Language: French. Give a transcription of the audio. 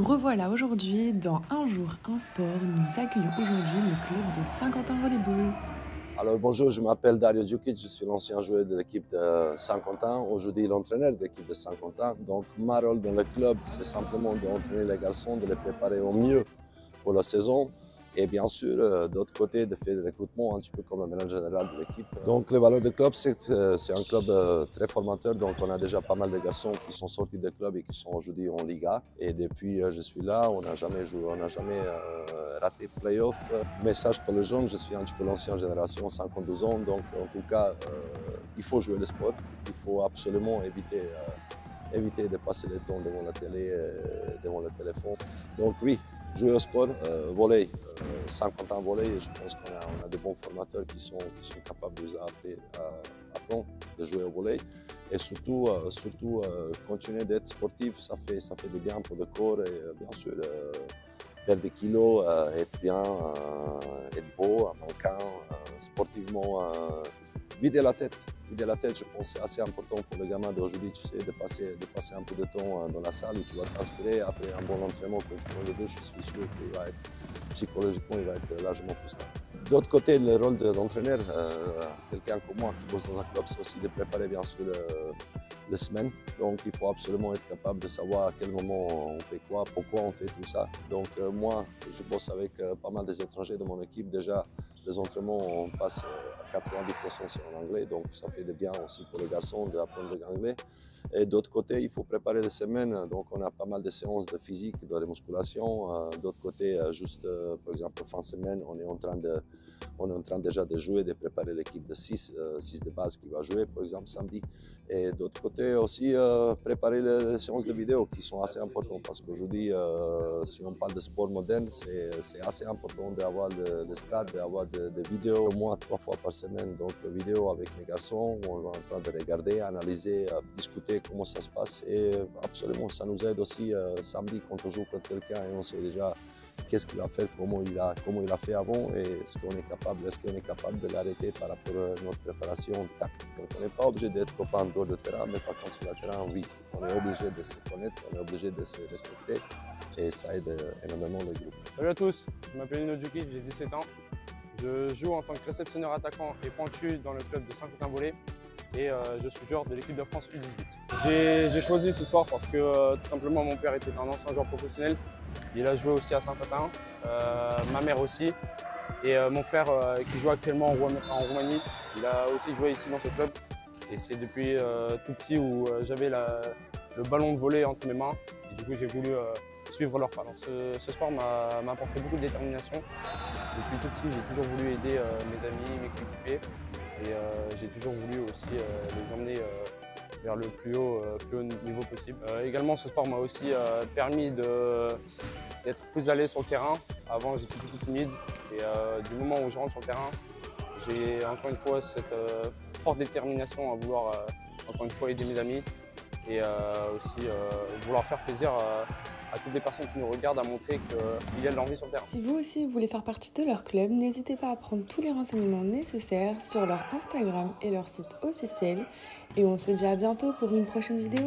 revoilà aujourd'hui dans Un jour, un sport. Nous accueillons aujourd'hui le club de Saint-Quentin Volleyball. Alors bonjour, je m'appelle Dario Djukic, je suis l'ancien joueur de l'équipe de Saint-Quentin, aujourd'hui l'entraîneur de l'équipe de Saint-Quentin. Donc ma rôle dans le club, c'est simplement d'entraîner les garçons, de les préparer au mieux pour la saison. Et bien sûr, d'autre côté, de faire le recrutement un petit peu comme le manager général de l'équipe. Donc les valeurs du club, c'est un club très formateur. Donc on a déjà pas mal de garçons qui sont sortis du club et qui sont aujourd'hui en Liga. Et depuis je suis là, on n'a jamais joué, on n'a jamais raté playoff. Message pour les jeunes, je suis un petit peu l'ancienne génération, 52 ans. Donc en tout cas, il faut jouer le sport. Il faut absolument éviter de passer le temps devant la télé, devant le téléphone. Donc oui, jouer au sport, volley, Saint-Quentin volley, et je pense qu'on a de bons formateurs qui sont capables de nous apprendre de jouer au volley. Et surtout continuer d'être sportif, ça fait du bien pour le corps et bien sûr perdre des kilos, être bien, être beau, manquant, sportivement, vider la tête. Vider la tête, je pense que c'est assez important pour le gamin d'aujourd'hui, tu sais, de passer un peu de temps dans la salle où tu vas transpirer. Après un bon entraînement, quand tu prends le douche, je suis sûr qu'il va être, psychologiquement, il va être largement plus stable. D'autre côté, le rôle d'entraîneur, quelqu'un comme moi qui bosse dans un club, c'est aussi de préparer bien sûr les semaines. Donc il faut absolument être capable de savoir à quel moment on fait quoi, pourquoi on fait tout ça. Donc moi, je bosse avec pas mal des étrangers de mon équipe. Déjà, les entraînements, on passe à 90% en anglais, donc ça fait du bien aussi pour les garçons d'apprendre l'anglais. Et d'autre côté, il faut préparer les semaines, donc on a pas mal de séances de physique, de musculation. D'autre côté, par exemple, fin de semaine, on est en train déjà de jouer, de préparer l'équipe de 6 de base qui va jouer, par exemple, samedi. Et d'autre côté aussi, préparer les séances de vidéo qui sont assez importantes parce qu'aujourd'hui, si on parle de sport moderne, c'est assez important d'avoir le stade, d'avoir des vidéos au moins 3 fois par semaine. Donc, vidéo avec mes garçons, où on est en train de regarder, analyser, discuter comment ça se passe. Et absolument, ça nous aide aussi samedi quand on joue contre quelqu'un et on sait déjà qu'est-ce qu'il a fait, comment il a fait avant et est-ce qu'on est capable de l'arrêter par rapport à notre préparation tactique. Donc on n'est pas obligé d'être copain dehors de terrain, mais par contre sur le terrain, oui, on est obligé de se connaître, on est obligé de se respecter et ça aide énormément le groupe. Salut à tous, je m'appelle Nino Djukic, j'ai 17 ans. Je joue en tant que réceptionneur attaquant et pointu dans le club de Saint-Quentin Volley et je suis joueur de l'équipe de France U18. J'ai choisi ce sport parce que tout simplement mon père était un ancien joueur professionnel. Il a joué aussi à Saint-Quentin, ma mère aussi. Et mon frère qui joue actuellement en Roumanie, il a aussi joué ici dans ce club. Et c'est depuis tout petit où j'avais le ballon de volley entre mes mains. Et du coup j'ai voulu suivre leur pas. Donc ce sport m'a apporté beaucoup de détermination. Depuis tout petit, j'ai toujours voulu aider mes amis, mes coéquipiers. Et j'ai toujours voulu aussi les emmener vers le plus haut niveau possible. Également, ce sport m'a aussi permis d'être plus à l'aise sur le terrain. Avant, j'étais plutôt timide et du moment où je rentre sur le terrain, j'ai encore une fois cette forte détermination à vouloir encore une fois aider mes amis et aussi vouloir faire plaisir à toutes les personnes qui nous regardent, à montrer qu'il y a de l'envie sur le terrain. Si vous aussi voulez faire partie de leur club, n'hésitez pas à prendre tous les renseignements nécessaires sur leur Instagram et leur site officiel. Et on se dit à bientôt pour une prochaine vidéo.